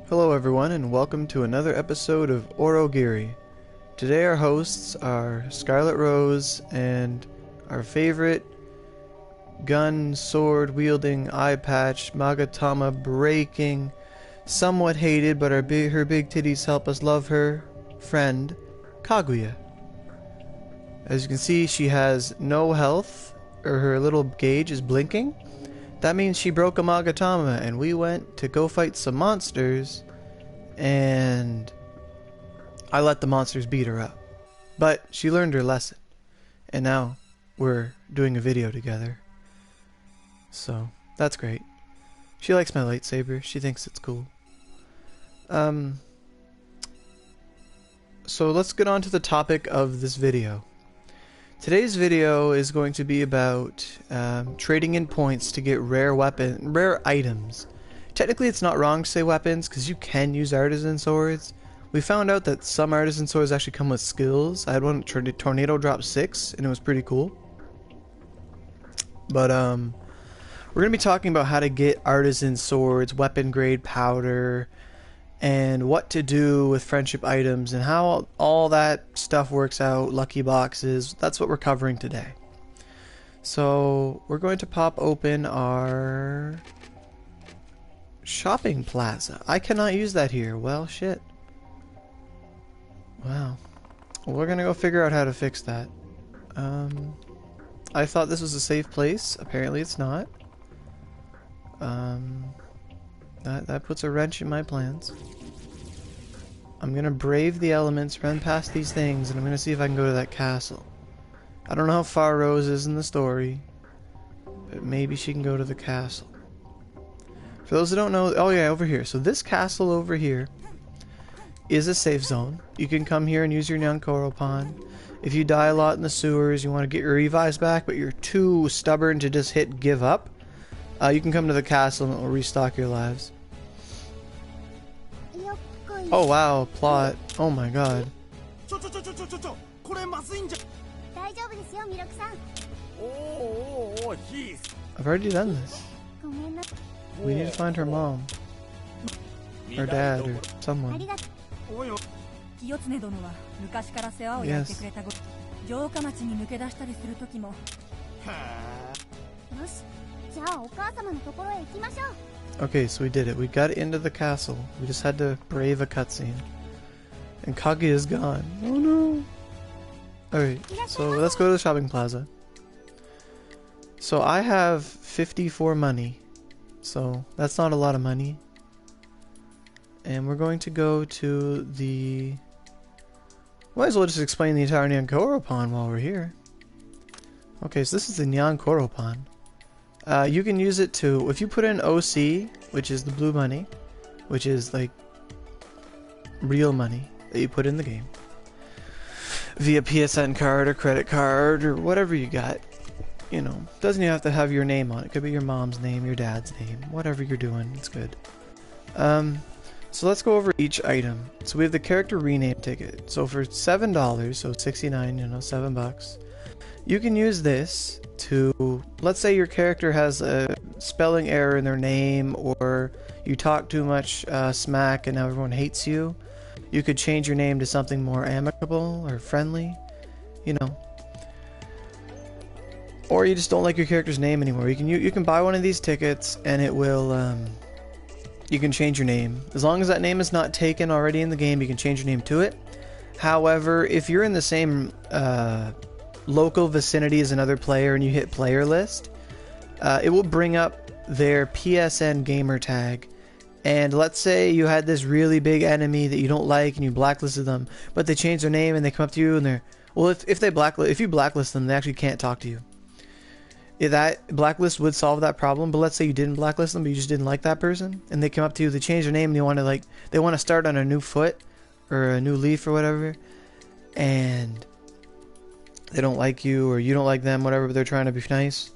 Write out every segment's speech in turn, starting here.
Hello everyone and welcome to another episode of Aurogiri. Today our hosts are Scarlet Rose and our favorite gun, sword wielding, eye patch, Magatama breaking, somewhat hated but her big titties help us love her, friend, Kaguya. As you can see, she has no health, or her little gauge is blinking. That means she broke a Magatama, and we went to go fight some monsters, and I let the monsters beat her up. But she learned her lesson, and now we're doing a video together. So, that's great. She likes my lightsaber, she thinks it's cool. So let's get on to the topic of this video. Today's video is going to be about trading in points to get rare items. Technically it's not wrong to say weapons because you can use artisan swords. We found out that some artisan swords actually come with skills. I had one tornado drop 6 and it was pretty cool. But we're going to be talking about how to get artisan swords, weapon grade powder, and what to do with friendship items and how all that stuff works out, lucky boxes. That's what we're covering today. So we're going to pop open our shopping plaza. I cannot use that here. Well, shit. Wow. Well, we're gonna go figure out how to fix that. I thought this was a safe place. Apparently it's not. That puts a wrench in my plans. I'm gonna brave the elements, run past these things, and I'm gonna see if I can go to that castle. I don't know how far Rose is in the story, but maybe she can go to the castle. For those who don't know, oh yeah, over here. So this castle over here is a safe zone. You can come here and use your Nyankoropon. If you die a lot in the sewers, you want to get your revives back, but you're too stubborn to just hit give up, you can come to the castle and it will restock your lives. Oh wow, plot. Oh my god. I've already done this. We need to find her mom. Or dad, or someone. Yes. Okay, so we did it. We got into the castle. We just had to brave a cutscene. And Kaguya is gone. Oh no! Alright, so let's go to the shopping plaza. So I have 54 money. So that's not a lot of money. And we're going to go to the... Might as well just explain the entire Nyankoropon while we're here. Okay, so this is the Nyankoropon. You can use it to, if you put in OC, which is the blue money, which is like real money that you put in the game, via PSN card or credit card or whatever you got, you know, doesn't even have to have your name on it. It could be your mom's name, your dad's name, whatever you're doing, it's good. So let's go over each item. So we have the character rename ticket. So for $7, so 69, you know, $7, you can use this to, let's say your character has a spelling error in their name, or you talk too much smack and now everyone hates you. You could change your name to something more amicable or friendly, you know. Or you just don't like your character's name anymore. You can buy one of these tickets and it will, you can change your name. As long as that name is not taken already in the game, you can change your name to it. However, if you're in the same local vicinity as another player and you hit player list, it will bring up their PSN gamer tag. And let's say you had this really big enemy that you don't like and you blacklisted them, but they change their name and they come up to you and they're, well, if you blacklist them, they actually can't talk to you. If that blacklist would solve that problem, but let's say you didn't blacklist them, but you just didn't like that person, and they come up to you, they change their name, and they want to start on a new foot or a new leaf or whatever, and they don't like you or you don't like them, whatever, but they're trying to be nice.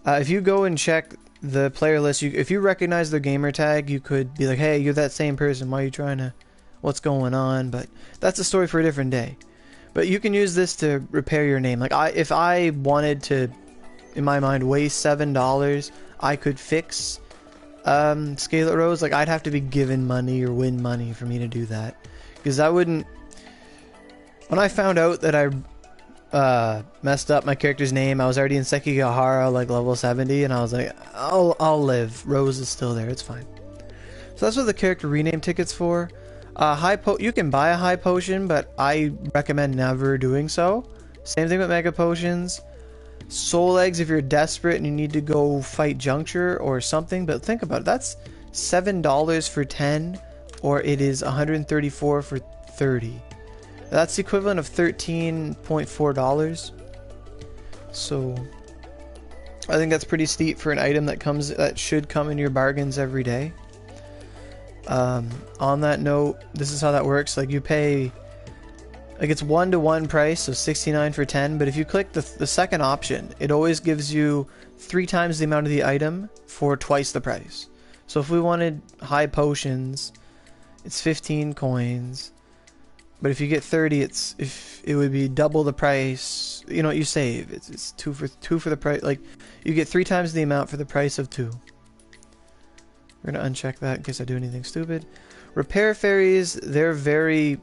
If you go and check the player list, if you recognize their gamer tag, you could be like, hey, you're that same person, why are you trying to, what's going on? But that's a story for a different day. But you can use this to repair your name. Like, if I wanted to, in my mind, waste $7, I could fix Scarlet Rose, like, I'd have to be given money or win money for me to do that. Because I wouldn't... When I found out that I messed up my character's name, I was already in Sekigahara, like, level 70, and I was like, I'll live. Rose is still there, it's fine. So that's what the character rename ticket's for. You can buy a high potion, but I recommend never doing so. Same thing with mega potions. Soul eggs if you're desperate and you need to go fight Juncture or something, but think about it, that's $7 for 10, or it is $134 for 30. That's the equivalent of $13.4. So I think that's pretty steep for an item that should come in your bargains every day. On that note, this is how that works. Like, you pay, like, it's 1-to-1 price, so 69 for 10, but if you click the second option, it always gives you 3 times the amount of the item for twice the price. So if we wanted high potions, it's 15 coins, but if you get 30, it would be double the price. You know what you save? It's two for the price. Like, you get 3 times the amount for the price of 2. We're gonna uncheck that in case I do anything stupid. Repair fairies, they're very...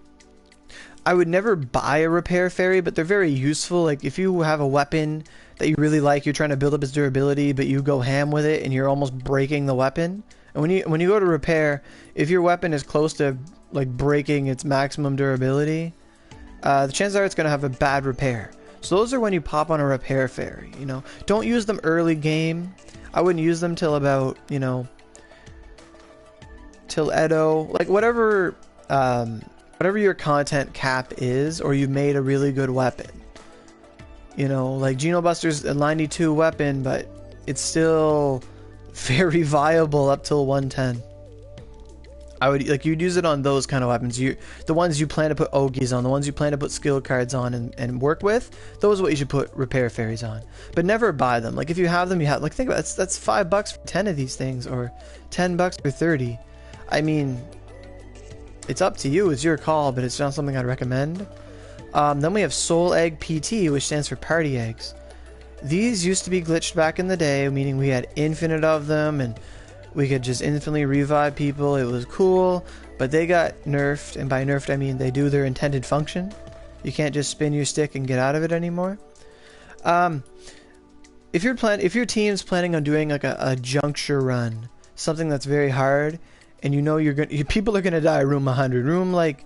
I would never buy a repair fairy, but they're very useful. Like, if you have a weapon that you really like, you're trying to build up its durability, but you go ham with it and you're almost breaking the weapon. And when you go to repair, if your weapon is close to, like, breaking its maximum durability, the chances are it's gonna have a bad repair. So those are when you pop on a repair fairy, you know. Don't use them early game. I wouldn't use them till about, you know, till Edo, like, whatever your content cap is, or you made a really good weapon. You know, like Geno Buster's a 92 weapon, but it's still very viable up till 110. You'd use it on those kind of weapons. The ones you plan to put Ogis on, the ones you plan to put skill cards on and work with, those are what you should put repair fairies on. But never buy them. Like, if you have them, you have, like, think about it, that's $5 for 10 of these things, or $10 for 30. I mean, it's up to you, it's your call, but it's not something I'd recommend. Then we have Soul Egg PT, which stands for Party Eggs. These used to be glitched back in the day, meaning we had infinite of them, and we could just infinitely revive people. It was cool, but they got nerfed, and by nerfed I mean they do their intended function. You can't just spin your stick and get out of it anymore. If your team's planning on doing like a juncture run, something that's very hard, and you know people are gonna die room 100, room like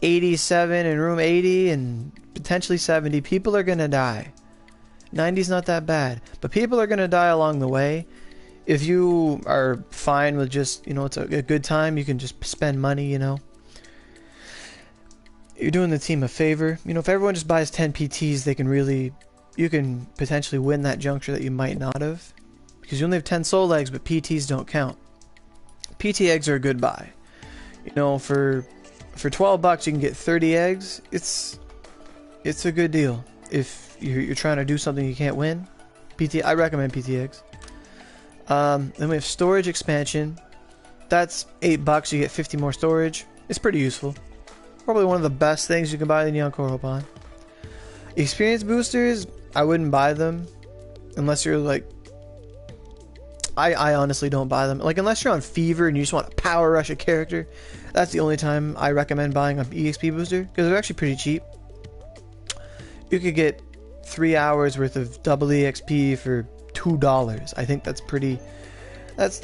87 and room 80 and potentially 70, people are gonna die. 90's not that bad, but people are gonna die along the way. If you are fine with just, you know, it's a good time, you can just spend money, you know. You're doing the team a favor. You know, if everyone just buys 10 PTs, you can potentially win that juncture that you might not have. Because you only have 10 soul eggs, but PTs don't count. PT eggs are a good buy. You know, for $12 you can get 30 eggs. It's a good deal. If you're trying to do something you can't win, I recommend PT eggs. Then we have storage expansion. That's $8. You get 50 more storage. It's pretty useful. Probably one of the best things you can buy in Nyankoropon. Experience boosters, I wouldn't buy them unless you're like... I honestly don't buy them. Like, unless you're on Fever and you just want to power rush a character, that's the only time I recommend buying an EXP booster, because they're actually pretty cheap. You could get 3 hours worth of double EXP for $2. I think that's pretty... That's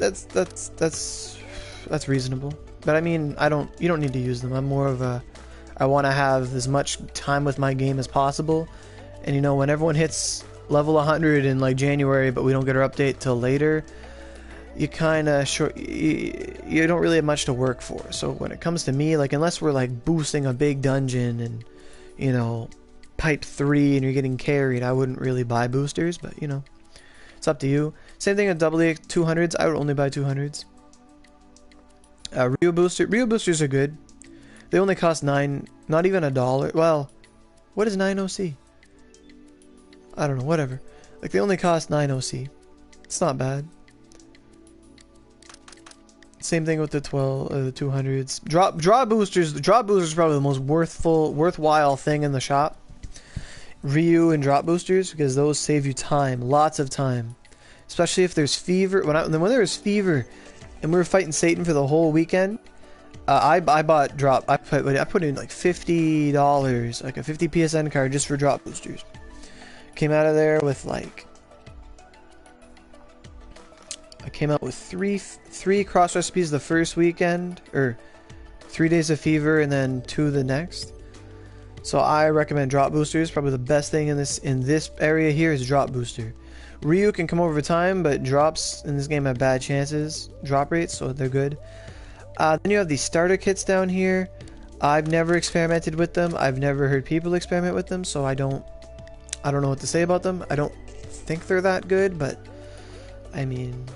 reasonable. But I mean, you don't need to use them. I'm more of a... I want to have as much time with my game as possible. And you know, when everyone hits level 100 in like January, but we don't get our update till later, you kind of you don't really have much to work for. So when it comes to me, like, unless we're like boosting a big dungeon and, you know, pipe 3 and you're getting carried, I wouldn't really buy boosters. But you know, it's up to you. Same thing with double 200s. I would only buy 200s. Rio boosters are good. They only cost not even $1. Well, what is 9 OC? I don't know, whatever. Like, they only cost 9 OC. It's not bad. Same thing with the 200s. Drop boosters. Drop boosters are probably the most worthwhile thing in the shop. Ryu and drop boosters, because those save you time, lots of time. Especially if there's fever. When there's fever, and we were fighting Satan for the whole weekend. I bought drop. I put in like $50, like a 50 PSN card just for drop boosters. Came out of there with like, I came out with three cross recipes the first weekend, or 3 days of fever, and then 2 the next. So I recommend drop boosters. Probably the best thing in this area here is drop booster. Ryu can come over time, but drops in this game have bad chances, drop rates, so they're good. Then you have these starter kits down here. I've never experimented with them. I've never heard people experiment with them, so I don't know what to say about them. I don't think they're that good, but I mean,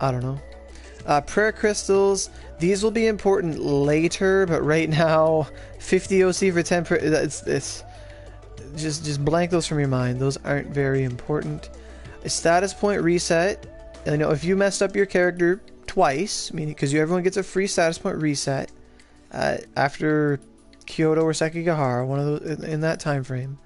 I don't know. Prayer crystals. These will be important later, but right now, 50 OC for 10. It's just blank those from your mind. Those aren't very important. A status point reset. You know, if you messed up your character twice, meaning because everyone gets a free status point reset after Kyoto or Sekigahara, one of those in that time frame.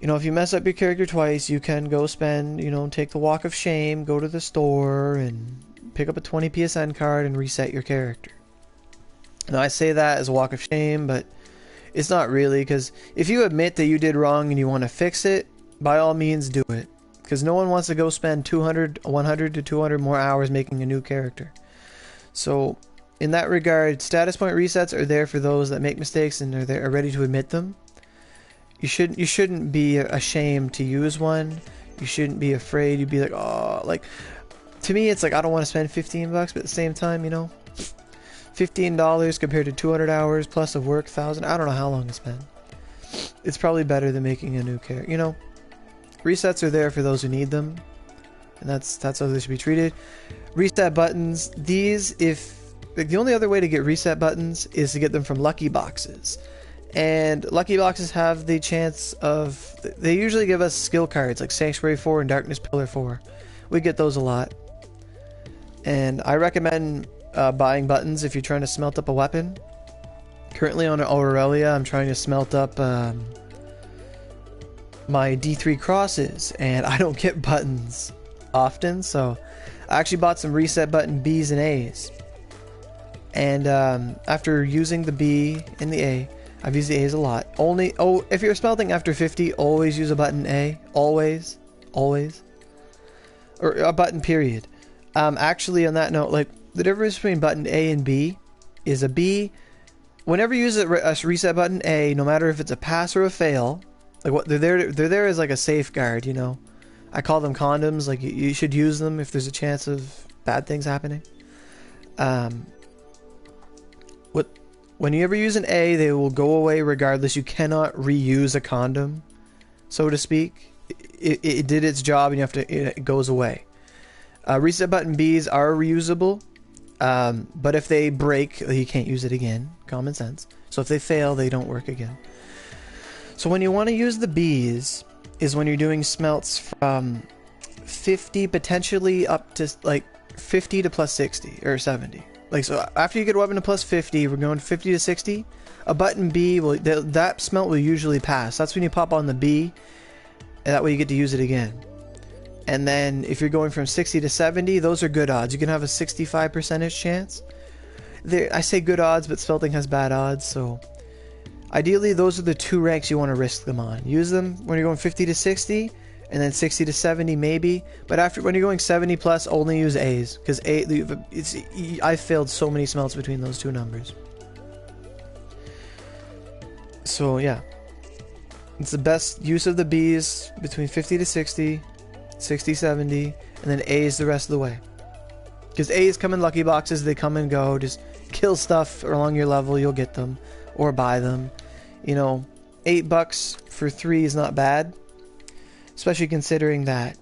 You know, if you mess up your character twice, you can go spend, you know, take the walk of shame, go to the store and pick up a 20 PSN card and reset your character. Now I say that as a walk of shame, but it's not really, because if you admit that you did wrong and you want to fix it, by all means do it. Because no one wants to go spend 100 to 200 more hours making a new character. So, in that regard, status point resets are there for those that make mistakes and are ready to admit them. You shouldn't be ashamed to use one. You shouldn't be afraid. You'd be like, oh, like, to me, it's like I don't want to spend $15, but at the same time, you know, $15 compared to 200 hours plus of work, 1,000. I don't know how long it's been. It's probably better than making a new character, you know. Resets are there for those who need them, and that's how they should be treated. Reset buttons. These, the only other way to get reset buttons is to get them from lucky boxes, and lucky boxes have the chance of. They usually give us skill cards like Sanctuary 4 and Darkness Pillar 4. We get those a lot, and I recommend buying buttons if you're trying to smelt up a weapon. Currently on Aurelia, I'm trying to smelt up my D3 crosses, and I don't get buttons often, so I actually bought some reset button B's and A's. And after using the B and the A, I've used the A's a lot. If you're smelting after 50, always use a button A. Always. Or a button period. Actually, on that note, like, the difference between button A and B is a B, whenever you use a reset button A, no matter if it's a pass or a fail, like, what they're there as like a safeguard, you know. I call them condoms. Like, you should use them if there's a chance of bad things happening. When you ever use an A, they will go away regardless. You cannot reuse a condom, so to speak. It did its job, and it goes away. Reset button Bs are reusable, but if they break, you can't use it again. Common sense. So if they fail, they don't work again. So when you want to use the Bs is when you're doing smelts from 50 potentially up to like 50 to plus 60 or 70. Like, so after you get a weapon to plus 50, we're going 50 to 60. A button B will that smelt will usually pass. That's when you pop on the B, and that way you get to use it again. And then if you're going from 60 to 70, those are good odds. You can have a 65% chance. I say good odds, but smelting has bad odds, so ideally those are the two ranks you want to risk them on. Use them when you're going 50 to 60, and then 60 to 70 maybe. But when you're going 70 plus, only use A's, because I've failed so many smelts between those two numbers. So yeah, it's the best use of the B's between 50 to 60, 60, 70, and then A's the rest of the way. Because A's come in lucky boxes, they come and go. Just kill stuff along your level, you'll get them, or buy them. You know, $8 for 3 is not bad, especially considering that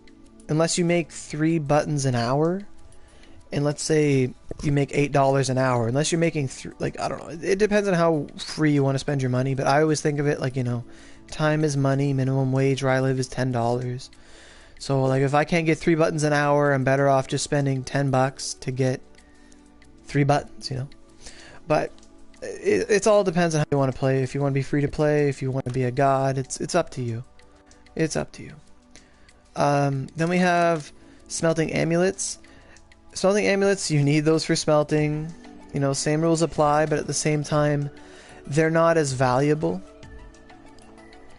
unless you make 3 buttons an hour, and let's say you make $8 an hour, unless you're making like, I don't know, it depends on how free you want to spend your money, but I always think of it like, you know, time is money, minimum wage where I live is $10. So like, if I can't get 3 buttons an hour, I'm better off just spending $10 to get 3 buttons, you know. But it all depends on how you want to play. If you want to be free to play, if you want to be a god, it's up to you. It's up to you. Then we have smelting amulets. Smelting amulets, you need those for smelting. You know, same rules apply, but at the same time, they're not as valuable.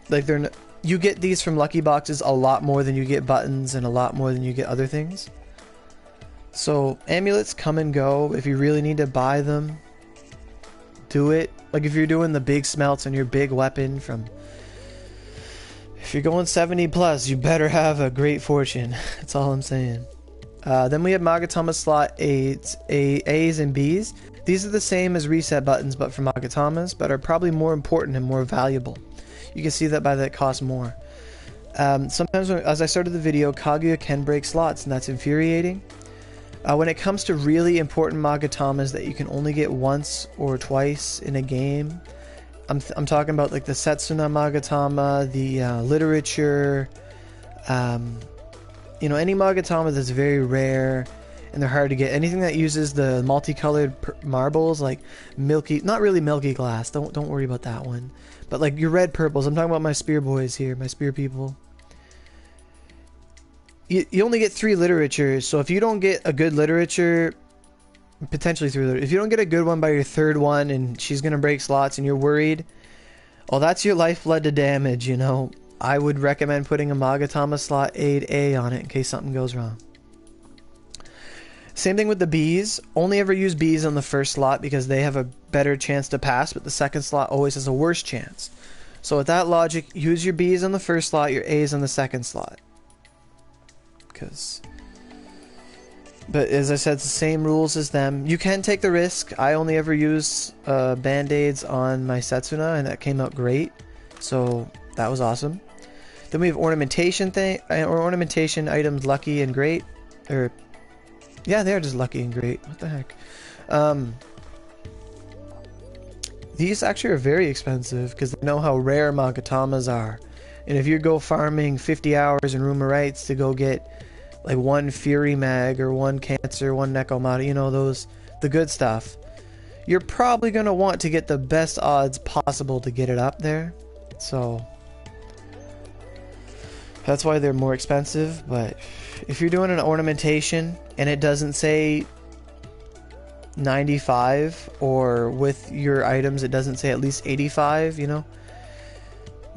Like, you get these from lucky boxes a lot more than you get buttons and a lot more than you get other things. So amulets come and go. If you really need to buy them, do it. Like if you're doing the big smelts on your big weapon if you're going 70 plus, you better have a great fortune. That's all I'm saying. Then we have Magatama slot A's and B's. These are the same as reset buttons but for Magatamas, but are probably more important and more valuable. You can see that by that cost more. Sometimes as I started the video, Kaguya can break slots, and that's infuriating. When it comes to really important Magatamas that you can only get once or twice in a game, I'm talking about like the Setsuna Magatama, the literature, you know, any Magatama that's very rare and they're hard to get. Anything that uses the multicolored marbles, like milky, not really milky glass, don't worry about that one, but like your red purples. I'm talking about my spear boys here, my spear people. You only get 3 literatures, so if you don't get a good literature, potentially 3 literatures, if you don't get a good one by your 3rd one and she's gonna break slots and you're worried, well, that's your lifeblood to damage, you know. I would recommend putting a Magatama slot A on it in case something goes wrong. Same thing with the Bs. Only ever use Bs on the first slot because they have a better chance to pass, but the second slot always has a worse chance. So with that logic, use your Bs on the first slot, your As on the second slot. But as I said, it's the same rules as them. You can take the risk. I only ever use band-aids on my Setsuna, and that came out great. So that was awesome. Then we have ornamentation items, lucky and great. Or yeah, they're just lucky and great. What the heck? These actually are very expensive because they know how rare Magatamas are. And if you go farming 50 hours in Rumor Rights to go get like 1 Fury Mag or 1 Cancer, 1 Nekomata, you know, the good stuff, you're probably going to want to get the best odds possible to get it up there. So that's why they're more expensive. But if you're doing an ornamentation and it doesn't say 95, or with your items it doesn't say at least 85, you know,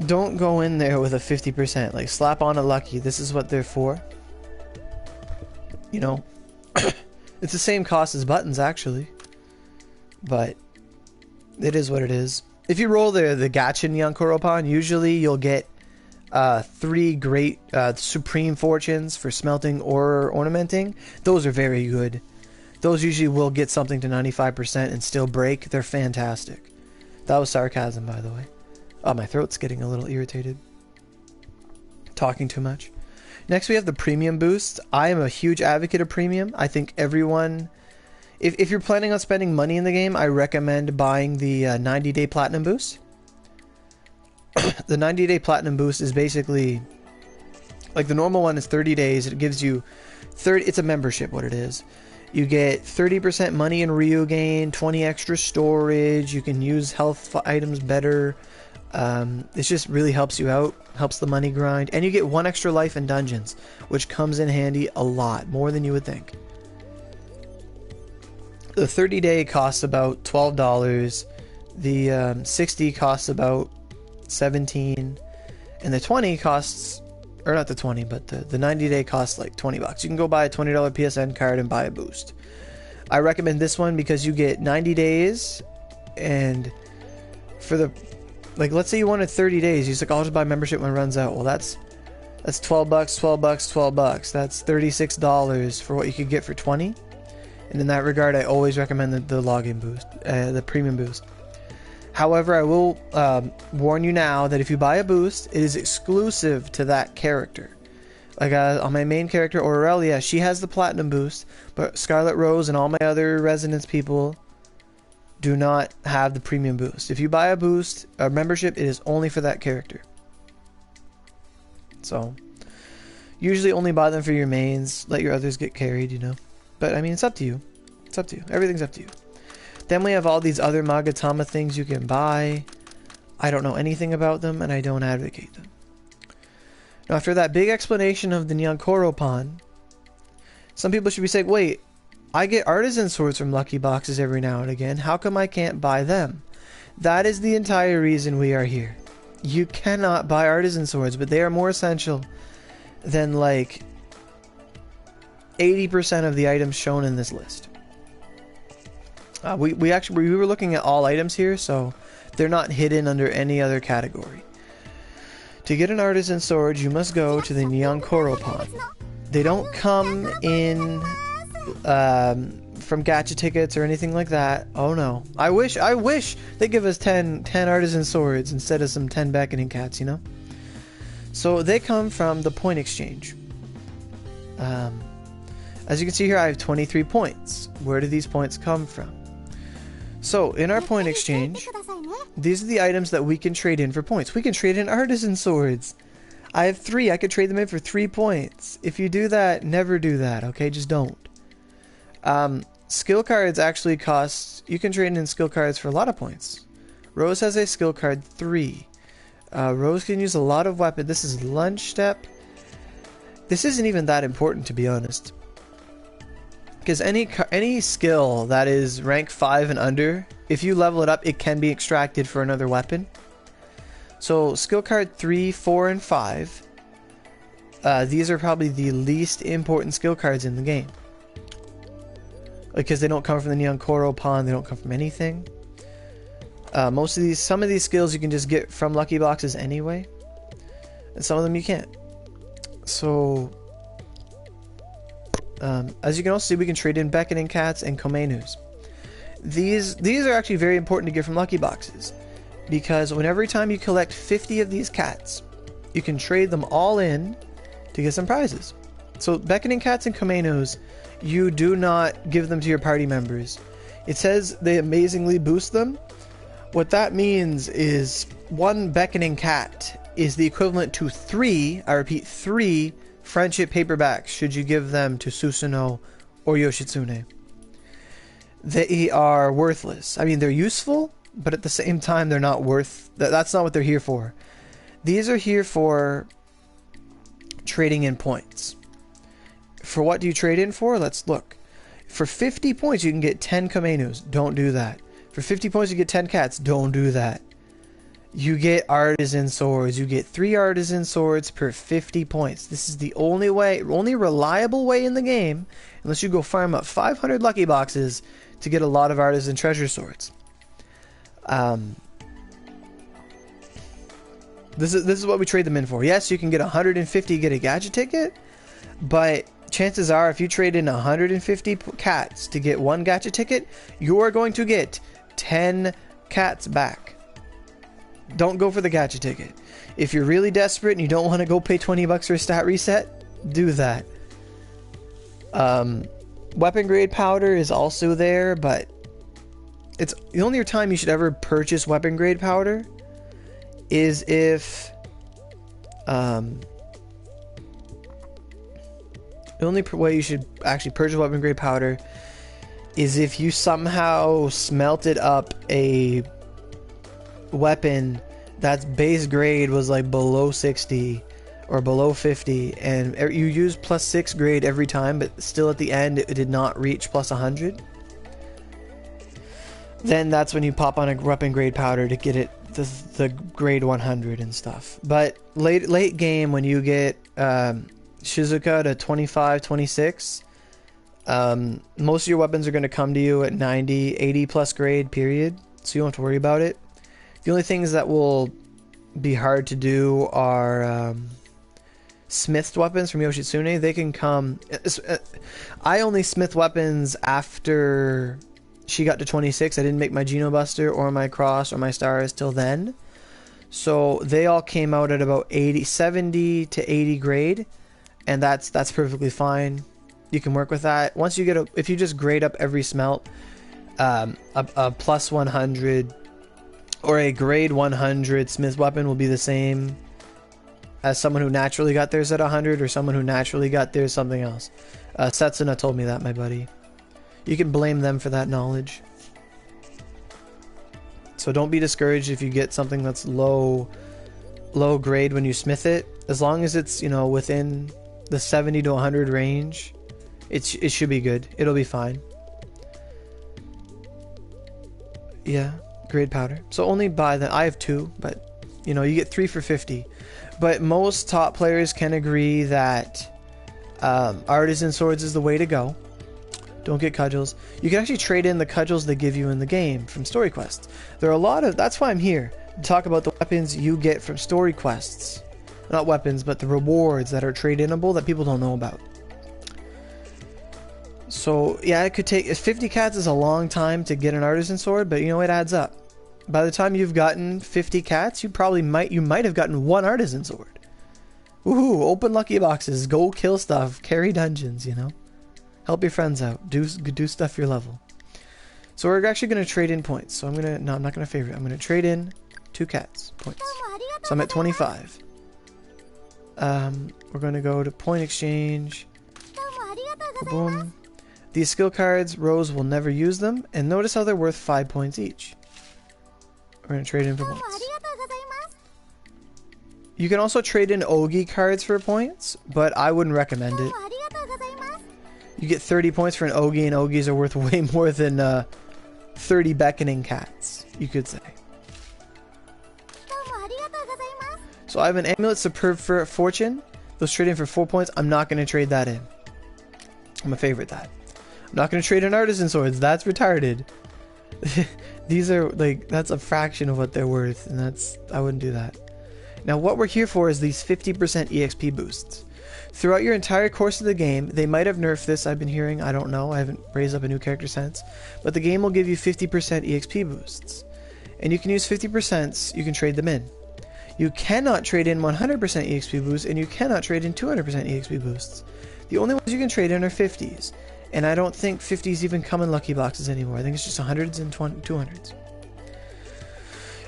don't go in there with a 50%. Like, slap on a lucky. This is what they're for. You know, it's the same cost as buttons actually, but it is what it is. If you roll the Gachin Nyankoropon, usually you'll get 3 great supreme fortunes for smelting or ornamenting. Those are very good. Those usually will get something to 95% and still break. They're fantastic. That was sarcasm, by the way. Oh, my throat's getting a little irritated. Talking too much. Next we have the premium boost. I am a huge advocate of premium. I think everyone, if you're planning on spending money in the game, I recommend buying the 90-day platinum boost. The 90-day platinum boost is basically, like, the normal one is 30 days. It gives you 30, it's a membership what it is. You get 30% money in Ryu gain, 20 extra storage, you can use health items better. It just really helps you out, helps the money grind, and you get 1 extra life in dungeons, which comes in handy a lot, more than you would think. The 30-day costs about $12, the 60 costs about $17, and the 20 costs, or not the 20, but the 90-day costs like $20. You can go buy a $20 PSN card and buy a boost. I recommend this one because you get 90 days, and for the, like, let's say you wanted 30 days, you're like, I'll just buy membership when it runs out. Well, that's $12, $12. That's $36 for what you could get for 20. And in that regard, I always recommend the login boost, the premium boost. However, I will warn you now that if you buy a boost, it is exclusive to that character. Like on my main character, Aurelia, she has the platinum boost, but Scarlet Rose and all my other Resonance people do not have the premium boost. If you buy a boost, a membership, it is only for that character. So, usually only buy them for your mains. Let your others get carried, you know. But, I mean, it's up to you. It's up to you. Everything's up to you. Then we have all these other Magatama things you can buy. I don't know anything about them, and I don't advocate them. Now, after that big explanation of the Nyankoropon, some people should be saying, wait, I get artisan swords from lucky boxes every now and again. How come I can't buy them? That is the entire reason we are here. You cannot buy artisan swords, but they are more essential than like 80% of the items shown in this list. We were looking at all items here, so they're not hidden under any other category. To get an artisan sword, you must go to the Nyankoropon. They don't come in from gacha tickets or anything like that. Oh no. I wish they give us 10 artisan swords instead of some 10 beckoning cats, you know? So they come from the point exchange. As you can see here, I have 23 points. Where do these points come from? So in our point exchange, these are the items that we can trade in for points. We can trade in artisan swords. I have 3. I could trade them in for 3 points. If you do that, never do that, okay? Just don't. Skill cards actually cost... You can trade in skill cards for a lot of points. Rose has a skill card 3. Rose can use a lot of weapon. This is lunge step. This isn't even that important, to be honest. Because any skill that is rank 5 and under, if you level it up, it can be extracted for another weapon. So skill card 3, 4, and 5. These are probably the least important skill cards in the game. Because they don't come from the Nyankoropon, they don't come from anything. Some of these skills you can just get from lucky boxes anyway. And some of them you can't. So... as you can also see, we can trade in beckoning cats and komenus. These are actually very important to get from lucky boxes, because every time you collect 50 of these cats, you can trade them all in to get some prizes. So beckoning cats and komenus, you do not give them to your party members. It says they amazingly boost them. What that means is 1 beckoning cat is the equivalent to 3, I repeat 3, friendship paperbacks should you give them to Susanoo or Yoshitsune. They are worthless. I mean, they're useful, but at the same time they're not worth... That's not what they're here for. These are here for trading in points. For what do you trade in for? Let's look. For 50 points you can get 10 komenus. Don't do that. For 50 points you get 10 cats. Don't do that. You get artisan swords. You get 3 artisan swords per 50 points. This is the only reliable way in the game, unless you go farm up 500 lucky boxes to get a lot of artisan treasure swords. This is what we trade them in for. Yes, you can get 150 get a gacha ticket, but chances are if you trade in 150 cats to get 1 gacha ticket, you are going to get 10 cats back. Don't go for the gacha ticket. If you're really desperate and you don't want to go pay 20 bucks for a stat reset, do that. Weapon grade powder is also there, but it's the only time you should ever purchase weapon grade powder is if the only way you should actually purchase weapon grade powder is if you somehow smelted up a weapon that's base grade was like below 60 or below 50 and you use plus 6 grade every time, but still at the end it did not reach plus 100, then that's when you pop on a weapon grade powder to get it the grade 100 and stuff. But late game, when you get Shizuka to 25, 26, most of your weapons are going to come to you at 90, 80 plus grade period, so you don't have to worry about it. The only things that will be hard to do are smithed weapons from Yoshitsune. They can come... I only smith weapons after she got to 26. I didn't make my Geno Buster or my Cross or my Stars till then. So they all came out at about 70 to 80 grade, and that's perfectly fine. You can work with that. Once you get if you just grade up every smelt, a plus 100 or a grade 100 smith weapon will be the same as someone who naturally got theirs at 100 or someone who naturally got theirs something else. Setsuna told me that, my buddy. You can blame them for that knowledge. So don't be discouraged if you get something that's low grade when you smith it. As long as it's, you know, within the 70 to 100 range, it should be good. It'll be fine. Yeah, grade powder. So only buy the. I have 2, but you know, you get 3 for 50. But most top players can agree that artisan swords is the way to go. Don't get cudgels. You can actually trade in the cudgels they give you in the game from story quests. There are a lot of. That's why I'm here to talk about the weapons you get from story quests. Not weapons, but the rewards that are trade-inable that people don't know about. So yeah, it could take 50 cats is a long time to get an artisan sword, but you know, it adds up. By the time you've gotten 50 cats, you might have gotten 1 artisan sword. Woohoo! Open lucky boxes, go kill stuff, carry dungeons, you know. Help your friends out. Do stuff your level. So we're actually going to trade in points. So I'm not going to favorite. I'm going to trade in 2 cats points. So I'm at 25. We're going to go to point exchange. Boom. These skill cards, Rose will never use them. And notice how they're worth 5 points each. We're going to trade in for points. You can also trade in Ogi cards for points, but I wouldn't recommend it. You get 30 points for an Ogi, and Ogis are worth way more than 30 beckoning cats, you could say. So I have an Amulet Superb for Fortune. Those trade in for 4 points. I'm not going to trade that in. I'm going to favorite that. I'm not going to trade in Artisan Swords. That's retarded. These are, like, that's a fraction of what they're worth, and I wouldn't do that. Now, what we're here for is these 50% EXP boosts. Throughout your entire course of the game, they might have nerfed this, I've been hearing, I don't know, I haven't raised up a new character since, but the game will give you 50% EXP boosts. And you can use 50%, you can trade them in. You cannot trade in 100% EXP boosts, and you cannot trade in 200% EXP boosts. The only ones you can trade in are 50s, and I don't think 50s even come in lucky boxes anymore. I think it's just 100s and 200s.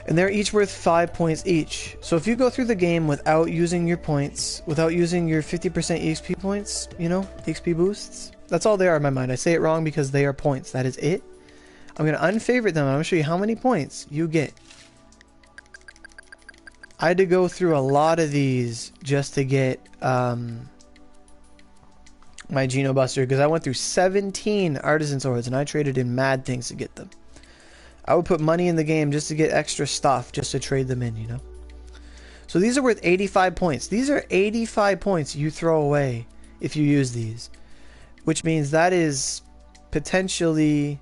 And they're each worth 5 points each. So if you go through the game without using your points, without using your 50% EXP points, you know, EXP boosts, that's all they are in my mind. I say it wrong because they are points. That is it. I'm going to unfavorite them. I'm going to show you how many points you get. I had to go through a lot of these just to get my Geno Buster, because I went through 17 Artisan Swords and I traded in mad things to get them. I would put money in the game just to get extra stuff, just to trade them in, you know. So these are worth 85 points. These are 85 points you throw away if you use these. Which means that is potentially,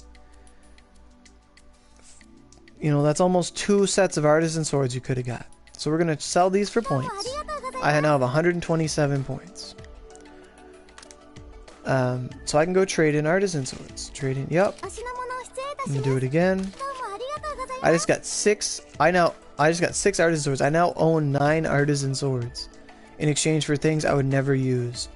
you know, that's almost 2 sets of Artisan Swords you could have got. So we're going to sell these for points. I now have 127 points. So I can go trade in Artisan Swords. Trade in, yep. I'm going to do it again. I just got 6. I just got 6 Artisan Swords. I now own 9 Artisan Swords in exchange for things I would never use.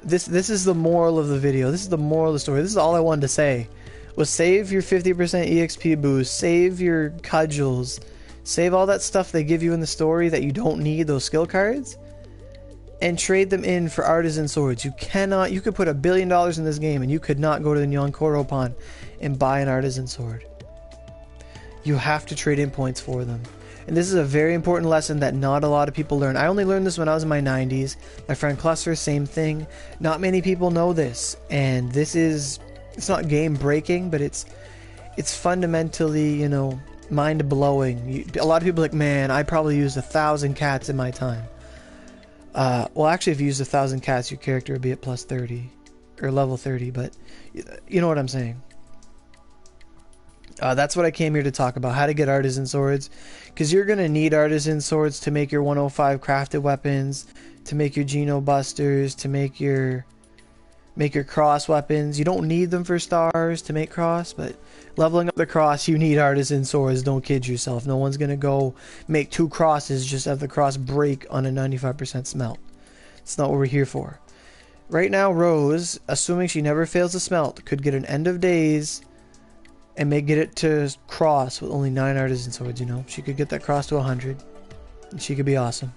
This is the moral of the video. This is the moral of the story. This is all I wanted to say. Was save your 50% EXP boost. Save your cudgels. Save all that stuff they give you in the story that you don't need, those skill cards. And trade them in for Artisan Swords. You could put $1 billion in this game and you could not go to the Nyankoropon and buy an Artisan Sword. You have to trade in points for them. And this is a very important lesson that not a lot of people learn. I only learned this when I was in my 90s. My friend Cluster, same thing. Not many people know this. And this is, it's not game breaking, but it's fundamentally, you know, mind blowing. A lot of people are like, man, I probably used 1,000 cats in my time. Well, actually, if you use 1,000 cats, your character would be at plus 30 or level 30, but you know what I'm saying. That's what I came here to talk about, how to get Artisan Swords, because you're going to need Artisan Swords to make your 105 crafted weapons, to make your Geno Busters, to make your cross weapons. You don't need them for stars to make cross, but leveling up the cross, you need Artisan Swords. Don't kid yourself. No one's going to go make 2 crosses just have the cross break on a 95% smelt. It's not what we're here for. Right now, Rose, assuming she never fails to smelt, could get an end of days and may get it to cross with only 9 Artisan Swords, you know. She could get that cross to 100, and she could be awesome.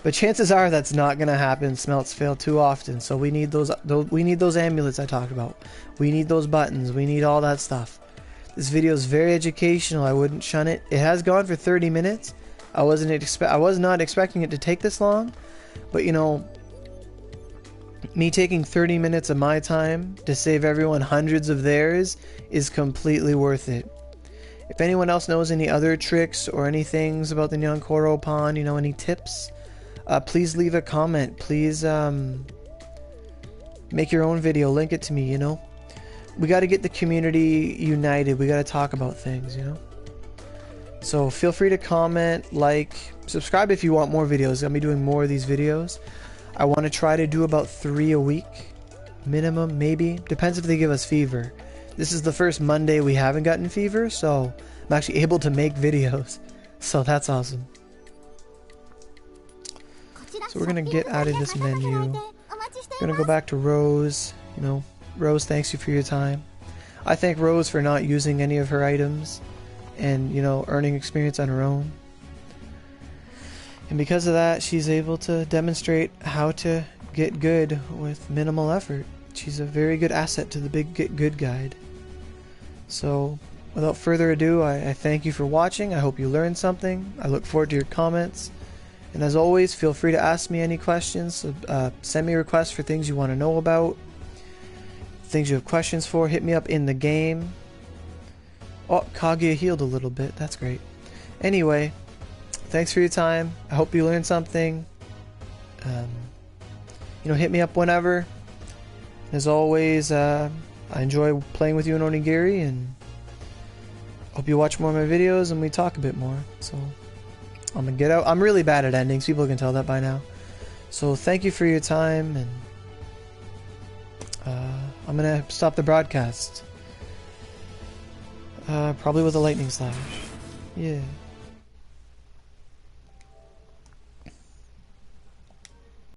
But chances are that's not going to happen. Smelts fail too often, so we need those amulets I talked about. We need those buttons. We need all that stuff. This video is very educational. I wouldn't shun it. It has gone for 30 minutes. I was not expecting it to take this long, but you know, Me taking 30 minutes of my time to save everyone hundreds of theirs is completely worth it. If anyone else knows any other tricks or any things about the Nyankoropon, you know, any tips, please leave a comment. Please make your own video, link it to me, you know. We got to get the community united. We got to talk about things, you know. So feel free to comment, like, subscribe if you want more videos. I'll be doing more of these videos. I want to try to do about 3 a week minimum, maybe. Depends if they give us fever. This is the first Monday we haven't gotten fever, so I'm actually able to make videos. So that's awesome. So we're going to get out of this menu. We're going to go back to Rose. You know, Rose, thanks you for your time. I thank Rose for not using any of her items and, you know, earning experience on her own. And because of that, she's able to demonstrate how to get good with minimal effort. She's a very good asset to the Big Get Good guide. So, without further ado, I thank you for watching. I hope you learned something. I look forward to your comments. And as always, feel free to ask me any questions. Send me requests for things you want to know about. Things you have questions for. Hit me up in the game. Oh, Kaguya healed a little bit. That's great. Anyway, thanks for your time. I hope you learned something. You know, hit me up whenever. As always, I enjoy playing with you in Onigiri, and hope you watch more of my videos and we talk a bit more. So, I'm gonna get out. I'm really bad at endings. People can tell that by now. So, thank you for your time, and I'm gonna stop the broadcast. Probably with a lightning slash. Yeah.